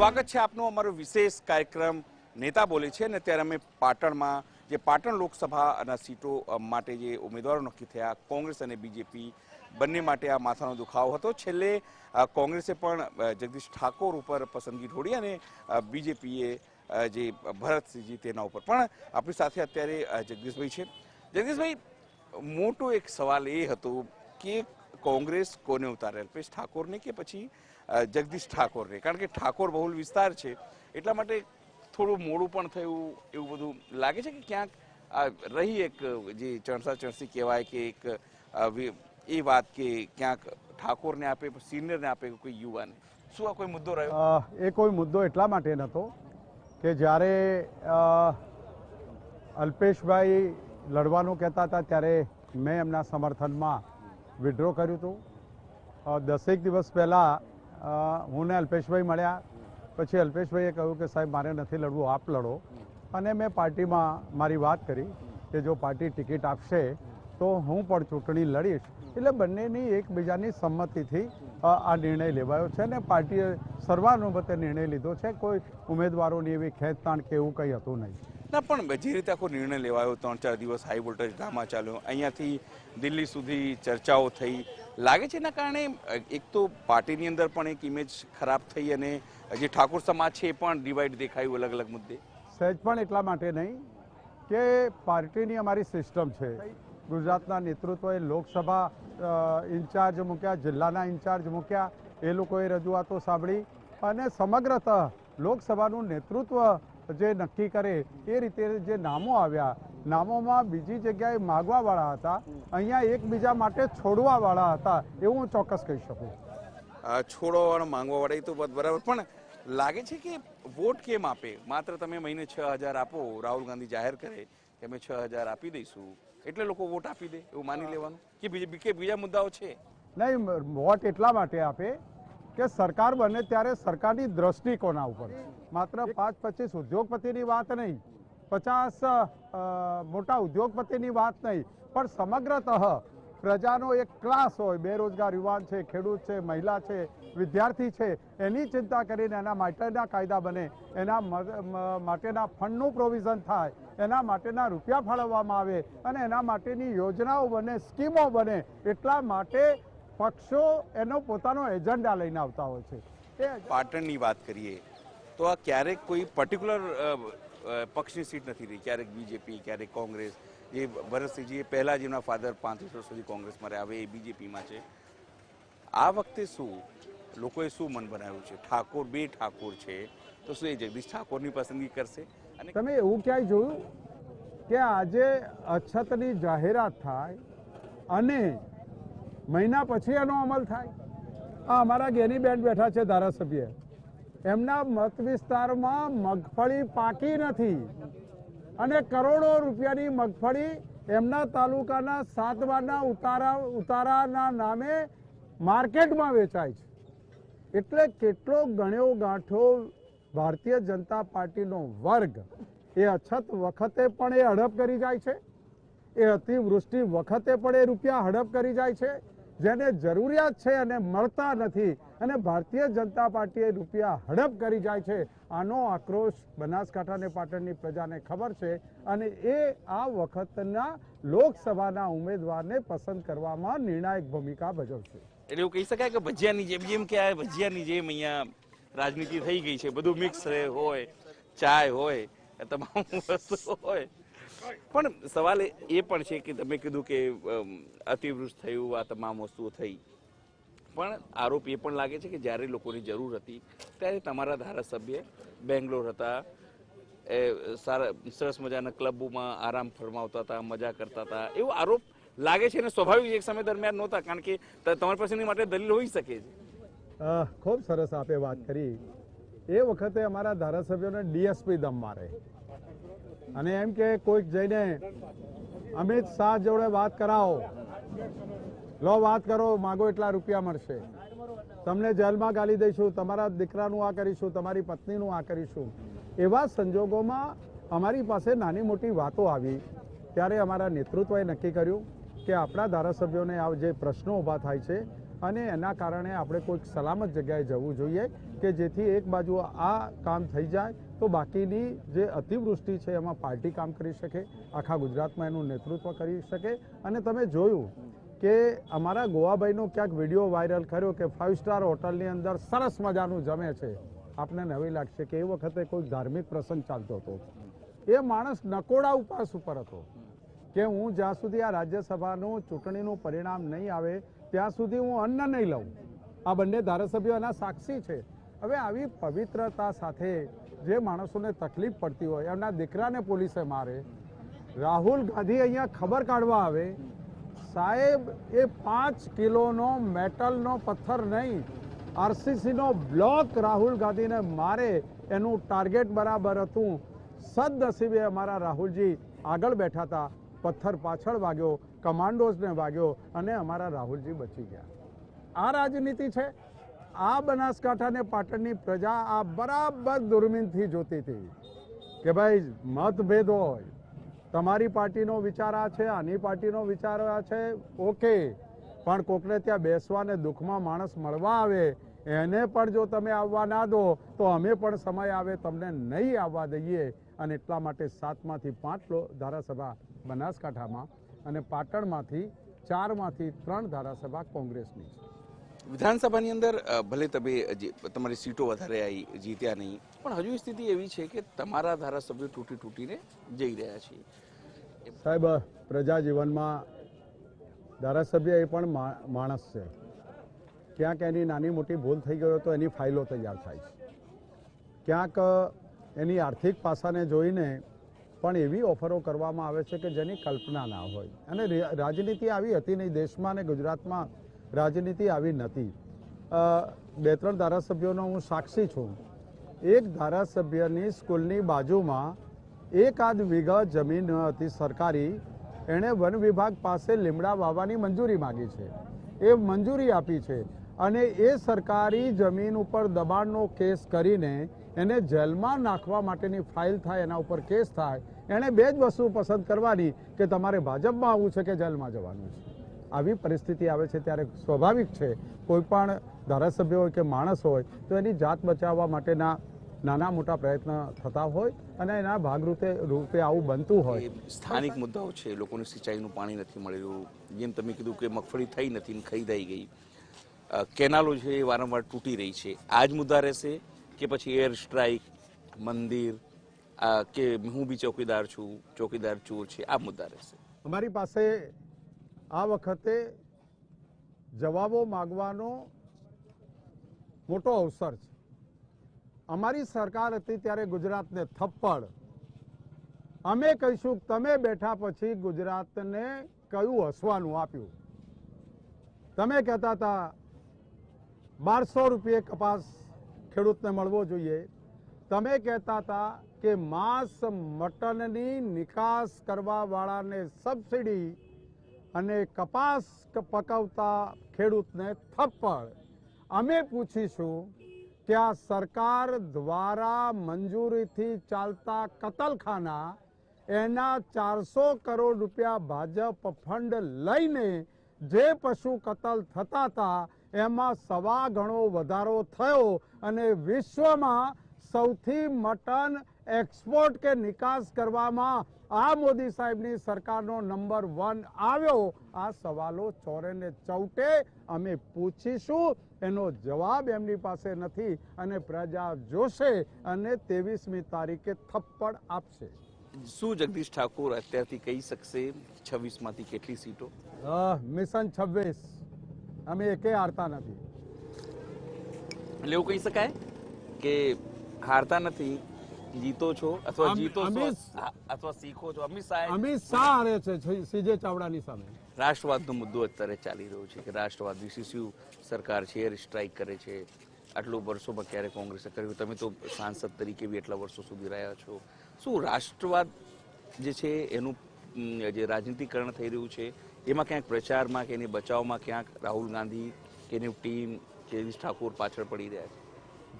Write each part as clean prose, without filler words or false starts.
સ્વાગત છે આપનું અમારો વિશેષ કાર્યક્રમ નેતા બોલે છે અને ત્યારે અમે પાટણમાં જે પાટણ લોકસભાના સીટો માટે જે ઉમેદવારો નક્કી થયા કોંગ્રેસ અને બીજેપી બંને માટે આ માથાનો દુખાવો હતો. છેલ્લે કોંગ્રેસે પણ જગદીશ ઠાકોર ઉપર પસંદગી ઢોળી અને બીજેપીએ જે ભરતસિંહજી તેના ઉપર પણ. આપણી સાથે અત્યારે જગદીશભાઈ છે. જગદીશભાઈ, મોટો એક સવાલ એ હતો કે કોંગ્રેસ કોને ઉતારે, અલ્પેશ ઠાકોરને કે પછી જગદીશ ઠાકોરને? કારણ કે ઠાકોર બહુલ વિસ્તાર છે એટલા માટે થોડું મોડું પણ થયું એવું બધું લાગે છે કે ક્યાંક રહી એક જે ચણસા-ચણસી કહેવાય કે એક એ વાત કે ક્યાંક ઠાકોરને આપે સિનિયરને આપે કોઈ યુવાને. શું આ કોઈ મુદ્દો રહ્યો? એ કોઈ મુદ્દો એટલા માટે નહોતો કે જ્યારે અલ્પેશભાઈ લડવાનું કહેતા હતા ત્યારે મેં એમના સમર્થનમાં વિડ્રો કર્યું હતું. 10 દિવસ પહેલાં હું ને અલ્પેશભાઈ મળ્યા. પછી અલ્પેશભાઈએ કહ્યું કે સાહેબ મારે નથી લડવું, આપ લડો. અને મેં પાર્ટીમાં મારી વાત કરી કે જો પાર્ટી ટિકિટ આપશે તો હું પણ ચૂંટણી લડીશ. એટલે બંનેની એકબીજાની સંમતિથી આ નિર્ણય લેવાયો છે અને પાર્ટીએ સર્વાનુમતે નિર્ણય લીધો છે. કોઈ ઉમેદવારોની એવી ખેંચતાણ કે એવું કંઈ હતું નહીં. ના, પણ જે રીતે આખો નિર્ણય લેવાયો, 3-4 દિવસ હાઈ વોલ્ટેજ ડ્રામા ચાલ્યો, અહીંયાથી દિલ્હી સુધી ચર્ચાઓ થઈ, લાગે છે એના કારણે એક તો પાર્ટીની અંદર પણ એક ઇમેજ ખરાબ થઈ અને જે ઠાકોર સમાજ છે એ પણ ડિવાઈડ દેખાયું અલગ અલગ મુદ્દે? સહેજ પણ એટલા માટે નહીં કે પાર્ટીની અમારી સિસ્ટમ છે. ગુજરાતના નેતૃત્વએ લોકસભા ઇન્ચાર્જ મૂક્યા, જિલ્લાના ઇન્ચાર્જ મૂક્યા, એ લોકોએ રજૂઆતો સાંભળી અને સમગ્રતઃ લોકસભાનું નેતૃત્વ જે નક્કી કરે એ રીતે જે નામો આવ્યા, નામોમાં બીજી જગ્યાએ માગવાવાળા હતા, અહીંયા એકબીજા માટે છોડવાવાળા હતા, એવું હું ચોક્કસ કહી શકું. છોડવાવાળા માંગવાવાળા એ તો બરાબર, પણ લાગે છે કે વોટ કેમ આપે? માત્ર તમે મહિને 6,000 આપો, રાહુલ ગાંધી જાહેર કરે કે અમે 6,000 આપી દઈશું એટલે લોકો વોટ આપી દે એવું માની લેવાનું કે બીજા મુદ્દાઓ છે? નહીં, વોટ એટલા માટે આપે કે સરકાર બને ત્યારે સરકારની દ્રષ્ટિ કોના ઉપર છે. માત્ર 5-25 ઉદ્યોગપતિની વાત નહીં, 50 મોટા ઉદ્યોગપતિની વાત નહીં, પણ સમગ્રતઃ પ્રજાનો એક ક્લાસ હોય, બેરોજગાર યુવાન છે, ખેડૂત છે, મહિલા છે, વિદ્યાર્થી છે, એની ચિંતા કરીને એના માટેના કાયદા બને, એના માટેના ફંડનું પ્રોવિઝન થાય, એના માટેના રૂપિયા ફાળવવામાં આવે અને એના માટેની યોજનાઓ બને, સ્કીમો બને. એટલા માટે પક્ષો એનો પોતાનો એજન્ડા લઈને આવતા હોય છે. પાટણની વાત કરીએ તો આ ક્યારેક કોઈ પર્ટિક્યુલર પક્ષની સીટ નથી રહી, ક્યારેક બીજેપી, ક્યારેક કોંગ્રેસ. જે ભરતસિંહજી પહેલા જ એમના ફાધર 35 વર્ષ સુધી કોંગ્રેસમાં રહ્યા, હવે એ બીજેપીમાં છે. આ વખતે શું લોકોએ શું મન બનાવ્યું છે? ઠાકોર, બે ઠાકોર છે તો શું એ જગદીશ ઠાકોરની પસંદગી કરશે? અને તમે એવું ક્યાંય જોયું કે આજે અછતની જાહેરાત થાય અને મહિના પછી એનો અમલ થાય? અમારા ગેનીબેન બેઠા છે ધારાસભ્ય, એમના મત વિસ્તારમાં મગફળી પાકી નથી અને કરોડો રૂપિયાની મગફળી એમના તાલુકાના 7 બારના ઉતારાના નામે માર્કેટમાં વેચાય છે. એટલે કેટલો ગણ્યો ગાંઠો ભારતીય જનતા પાર્ટીનો વર્ગ એ અછત વખતે પણ એ હડપ કરી જાય છે, એ અતિવૃષ્ટિ વખતે પણ એ રૂપિયા હડપ કરી જાય છે. જેને જરૂરિયાત છે અને મળતા નથી અને ભારતીય જનતા પાર્ટીએ રૂપિયા હડપ કરી જાય છે. આનો આક્રોશ બનાસકાંઠા પાટણની પ્રજાને ખબર છે અને એ આ વખતના લોકસભાના ઉમેદવારને પસંદ કરવામાં નિર્ણાયક ભૂમિકા ભજવશે. એટલે એવું કહી શકાય કે ભજીયાની જેમ કે આ ભજીયાની જેમ અહીંયા રાજનીતિ થઈ ગઈ છે, બધું મિક્સ હોય, ચાય હોય, તમામ વસ્તુ હોય. પણ સવાલ એ પણ છે કે તમે કીધું કે અતિવૃષ્ટિ થયું, આ તમામ વસ્તુઓ થઈ, પણ આરોપ એ પણ લાગે છે કે જ્યારે લોકોની જરૂર હતી ત્યારે તમારા ધારાસભ્ય બેંગ્લોર હતા, સારા સરસ મજાના ક્લબોમાં આરામ ફરમાવતા હતા, મજા કરતા હતા, એવો આરોપ લાગે છે. અને સ્વાભાવિક એક સમય દરમિયાન નહોતા, કારણ કે તમારી પાસેની માટે દલીલ હોઈ શકે છે. ખૂબ સરસ આપે વાત કરી. એ વખતે અમારા ધારાસભ્યોને ડીએસપી દમ મારે અને એમ કે કોઈક જઈને અમિત શાહ જોડે વાત કરાવો, લો વાત કરો, માગો એટલા રૂપિયા મળશે, તમને જેલમાં ગાલી દઈશું, તમારા દીકરાનું આ કરીશું, તમારી પત્નીનું આ કરીશું. એવા સંજોગોમાં અમારી પાસે નાની મોટી વાતો આવી ત્યારે અમારા નેતૃત્વએ નક્કી કર્યું કે આપણા ધારાસભ્યોને આ જે પ્રશ્નો ઊભા થાય છે અને એના કારણે આપણે કોઈક સલામત જગ્યાએ જવું જોઈએ કે જેથી એક બાજુ આ કામ થઈ જાય તો બાકીની જે અતિવૃષ્ટિ છે એમાં પાર્ટી કામ કરી શકે, આખા ગુજરાતમાં એનું નેતૃત્વ કરી શકે. અને તમે જોયું કે અમારા ગોવાભાઈનો ક્યાંક વિડીયો વાયરલ કર્યો કે 5 સ્ટાર હોટલની અંદર સરસ મજાનું જમે છે. આપને નવી લાગશે કે એ વખતે કોઈ ધાર્મિક પ્રસંગ ચાલતો હતો. એ માણસ નકોડા ઉપવાસ ઉપર હતો કે હું જ્યાં સુધી આ રાજ્યસભાનું ચૂંટણીનું પરિણામ નહીં આવે ત્યાં સુધી હું અન્ન નહીં લઉં. આ બંને ધારાસભ્યો એના સાક્ષી છે. હવે આવી પવિત્રતા સાથે જે માણસોને તકલીફ પડતી હોય, એમના દીકરાને પોલીસે મારે, રાહુલ ગાંધી અહીંયા ખબર કાઢવા આવે, સાહેબ એ 5 કિલોનો મેટલનો પથ્થર નહીં, આરસીસીનો બ્લોક રાહુલ ગાંધીને મારે, એનું ટાર્ગેટ બરાબર હતું. સદનસીબે અમારા રાહુલજી આગળ બેઠા હતા, પથ્થર પાછળ વાગ્યો, કમાન્ડોઝને વાગ્યો અને અમારા રાહુલજી બચી ગયા. આ રાજનીતિ છે. આ બનાસકાંઠાને પાટણની પ્રજા આ બરાબર દુર્મીનથી જોતી હતી કે ભાઈ મતભેદ હોય, તમારી પાર્ટીનો વિચાર આ છે, આની પાર્ટીનો વિચાર આ છે, ઓકે, પણ કોકને ત્યાં બેસવાને દુઃખમાં માણસ મળવા આવે એને પણ જો તમે આવવા ના દો તો અમે પણ સમય આવે તમને નહીં આવવા દઈએ. અને એટલા માટે 7માંથી 5 ધારાસભા બનાસકાંઠામાં અને પાટણમાંથી 4માંથી 3 ધારાસભા કોંગ્રેસની છે. વિધાનસભાની અંદર ભલે તમે તમારી સીટો વધારે આવી, જીત્યા નહીં, પણ હજુ સ્થિતિ એવી છે કે તમારા ધારાસભ્યો તૂટીને જઈ રહ્યા છે. સાહેબ, પ્રજા જીવનમાં ધારાસભ્ય એ પણ માણસ છે. ક્યાંક એની નાની મોટી ભૂલ થઈ ગયો તો એની ફાઇલો તૈયાર થાય છે. ક્યાંક એની આર્થિક પાસાને જોઈને પણ એવી ઓફરો કરવામાં આવે છે કે જેની કલ્પના ના હોય. અને રાજનીતિ આવી હતી નહીં, દેશમાં અને ગુજરાતમાં રાજનીતિ આવી નથી. 2-3 ધારાસભ્યોનો હું સાક્ષી છું. એક ધારાસભ્યની સ્કૂલની બાજુમાં 1 વીઘા જમીન હતી સરકારી, એણે વન વિભાગ પાસે લીમડા વાવવાની મંજૂરી માંગી છે, એ મંજૂરી આપી છે. અને એ સરકારી જમીન ઉપર દબાણનો કેસ કરીને એને જેલમાં નાખવા માટેની ફાઇલ થાય, એના ઉપર કેસ થાય. એણે 2 જ વસ્તુ પસંદ કરવાની કે તમારે ભાજપમાં આવવું છે કે જેલમાં જવાનું છે. આવી પરિસ્થિતિ આવે છે ત્યારે સ્વાભાવિક છે કોઈ પણ ધારાસભ્ય હોય કે માણસ હોય તો એની જાત બચાવવા માટેના નાના મોટા પ્રયત્ન થતા હોય અને એના ભાગરૂપે આવું બનતું હોય. સ્થાનિક મુદ્દાઓ છે, લોકોને સિંચાઈનું પાણી નથી મળ્યું, જેમ તમે કીધું કે મગફળી થઈ નથી ને ખરીદાઈ ગઈ, કેનાલો છે એ વારંવાર તૂટી રહી છે, આ જ મુદ્દા રહેશે કે પછી એર સ્ટ્રાઇક, મંદિર કે હું બી ચોકીદાર છું, ચોકીદાર ચોર છે, આ મુદ્દા રહેશે? અમારી પાસે આ વખતે જવાબો માગવાનો મોટો અવસર છે. અમારી સરકાર હતી ત્યારે ગુજરાતને થપ્પડ, અમે કહીશું તમે બેઠા પછી ગુજરાતને કયું હસવાનું આપ્યું. તમે કહેતા હતા 1200 રૂપિયે કપાસ ખેડૂતને મળવો જોઈએ, તમે કહેતા હતા કે માંસ મટનની નિકાસ કરવા વાળાને સબસિડી અને કપાસ પકવતા ખેડૂતને થપ્પડ. અમે પૂછીશું કે આ સરકાર દ્વારા મંજૂરીથી ચાલતા કતલખાના, એના 400 કરોડ રૂપિયા ભાજપ ફંડ લઈને જે પશુ કતલ થતા હતા એમાં 1.25 ગણો વધારો થયો અને વિશ્વમાં સૌથી મટન એક્સપોર્ટ કે નિકાસ કરવામાં આ મોદી સાહેબની સરકારનો નંબર 1 આવ્યો. આ સવાલો ચોરે ને ચૌટે અમે પૂછીશું, એનો જવાબ એમની પાસે નથી અને પ્રજા જોશે અને 23મી તારીખે થપ્પડ આપશે. શું જગદીશ ઠાકોર અત્યારથી કહી શકશે 26માંથી કેટલી સીટો? મિશન 26 અમે એકે હારતા નથી. એટલે એવું કહી શકાય કે હારતા નથી, જીતો છો અથવા જીતો છો અથવા શીખો છો. અમિત શાહ હારે છે સીજે ચાવડાની સામે. રાષ્ટ્રવાદનો મુદ્દો અત્યારે ચાલી રહ્યો છે કે રાષ્ટ્રવાદ વીસીસી સરકાર છે, એર સ્ટ્રાઇક કરે છે. આટલું વર્ષોમાં ક્યારે કોંગ્રેસે કર્યું? તમે તો સાંસદ તરીકે બી એટલા વર્ષો સુધી રહ્યા છો. શું રાષ્ટ્રવાદ જે છે એનું જે રાજનીતિકરણ થઈ રહ્યું છે એમાં ક્યાંક પ્રચારમાં કે એની બચાવમાં ક્યાંક રાહુલ ગાંધી કે એની ટીમ જગદીશ ઠાકોર પાછળ પડી રહ્યા છે?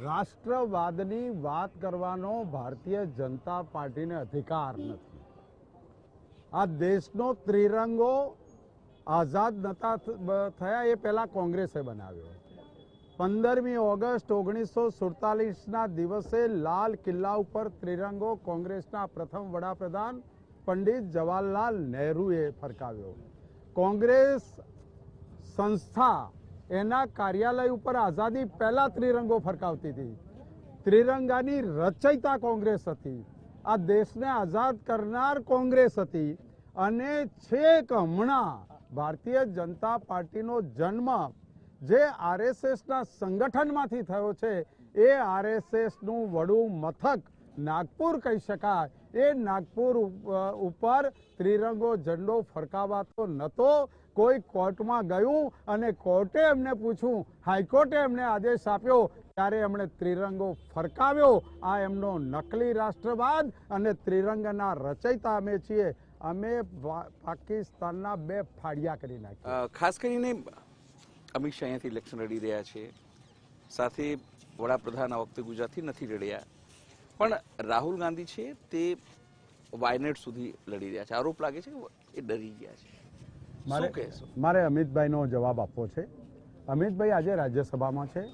રાષ્ટ્રવાદની વાત કરવાનો ભારતીય જનતા પાર્ટીને અધિકાર નથી. આ દેશનો ત્રિરંગો આઝાદ નતા થયા એ પહેલા કોંગ્રેસે બનાવ્યો 15મી ઓગસ્ટ 1947ના દિવસે લાલ કિલ્લા ઉપર ત્રિરંગો કોંગ્રેસના પ્રથમ વડાપ્રધાન પંડિત જવાહરલાલ નહેરુએ ફરકાવ્યો. કોંગ્રેસ સંસ્થા એના કાર્યાલય ઉપર આઝાદી પહેલા ત્રિરંગો ફરકાવતી હતી. ત્રિરંગાની રચયિતા કોંગ્રેસ હતી. આ દેશને આઝાદ કરનાર કોંગ્રેસ હતી. અને છેક હમણાં ભારતીય જનતા પાર્ટીનો જન્મ જે આરએસએસના સંગઠનમાંથી થયો છે એ આરએસએસનું વડું મથક નાગપુર કહી શકાય. એ નાગપુર ઉપર ત્રિરંગો ઝંડો ફરકાવાતો નહોતો. કોઈ કોર્ટમાં ગયું અને કોર્ટે એમને પૂછ્યું, હાઈકોર્ટે એમને આદેશ આપ્યો ત્યારે એમણે ત્રિરંગો ફરકાવ્યો. આ એમનો નકલી રાષ્ટ્રવાદ અને ત્રિરંગાના રચયિતા અમે છીએ. અમે પાકિસ્તાનના 2 ફાડિયા કરી નાખ્યા. ખાસ કરીને અમિત શાહ અહીંયાથી ઇલેક્શન લડી રહ્યા છે, સાથે વડાપ્રધાન આ વખતે ગુજરાતથી નથી લડ્યા, પણ રાહુલ ગાંધી છે તે વાયનાડ સુધી લડી રહ્યા છે. આરોપ લાગે છે કે એ ડરી ગયા છે. મારે અમિતભાઈનો જવાબ આપવો છે. અમિતભાઈ આજે રાજ્યસભામાં છે.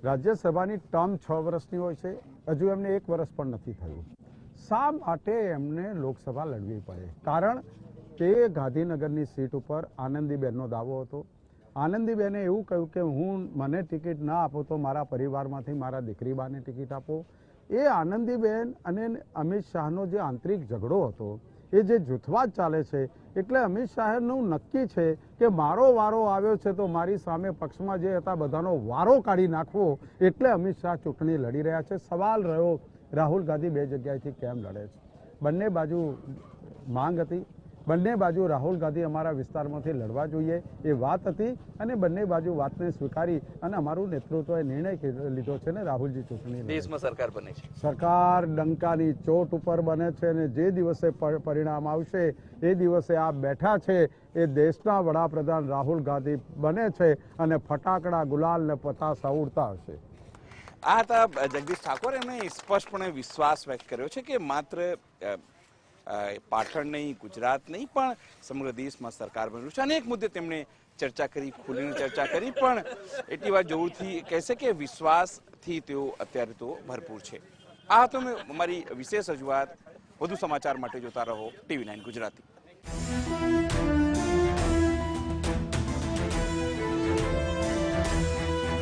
રાજ્યસભાની ટર્મ 6 વર્ષની હોય છે. હજુ એમને 1 વર્ષ પણ નથી થયું. શા માટે એમને લોકસભા લડવી પડે? કારણ કે ગાંધીનગરની સીટ ઉપર આનંદીબેનનો દાવો હતો. આનંદીબેને એવું કહ્યું કે મને ટિકિટ ના આપો તો મારા પરિવારમાંથી મારા દીકરીબાને ટિકિટ આપો. એ આનંદીબેન અને અમિત શાહનો જે આંતરિક ઝઘડો હતો, એ જે જૂથવાદ ચાલે છે, એટલે અમિત શાહનું નક્કી છે કે મારો વારો આવ્યો છે તો મારી સામે પક્ષમાં જે હતા બધાનો વારો કાઢી નાખવો. એટલે અમિત શાહ ચૂંટણી લડી રહ્યા છે. સવાલ રહ્યો રાહુલ ગાંધી 2 જગ્યાએથી કેમ લડે છે? બંને બાજુ માંગ હતી. બંને બાજુ રાહુલ ગાંધી અમારા વિસ્તારમાંથી લડવા જોઈએ એ વાત હતી. અને બંને બાજુ વાતને સ્વીકારી અને અમારું નેતૃત્વએ નિર્ણય લીધો છે ને રાહુલજી ચૂંટણી દેશમાં સરકાર બને છે. સરકાર ડંકાની ચોટ ઉપર બને છે અને જે દિવસે પરિણામ આવશે એ દિવસે આ બેઠા છે એ દેશના વડાપ્રધાન રાહુલ ગાંધી બને છે અને ફટાકડા ગુલાલ ને પતાસા ઉડતા હશે. આ હતા જગદીશ ઠાકોર. એમણે સ્પષ્ટપણે વિશ્વાસ વ્યક્ત કર્યો છે કે માત્ર પાટણ નહીં, ગુજરાત નહીં, પણ સમગ્ર દેશમાં સરકાર બન્યું છે. અનેક મુદ્દે તેમણે ચર્ચા કરી, ખુલીને ચર્ચા કરી, પણ એટલી વાત જરૂરથી કહેશે કે વિશ્વાસથી તેઓ અત્યારે તો ભરપૂર છે. આ તો અમારી વિશેષ રજૂઆત. વધુ સમાચાર માટે જોતા રહો TV9 ગુજરાતી.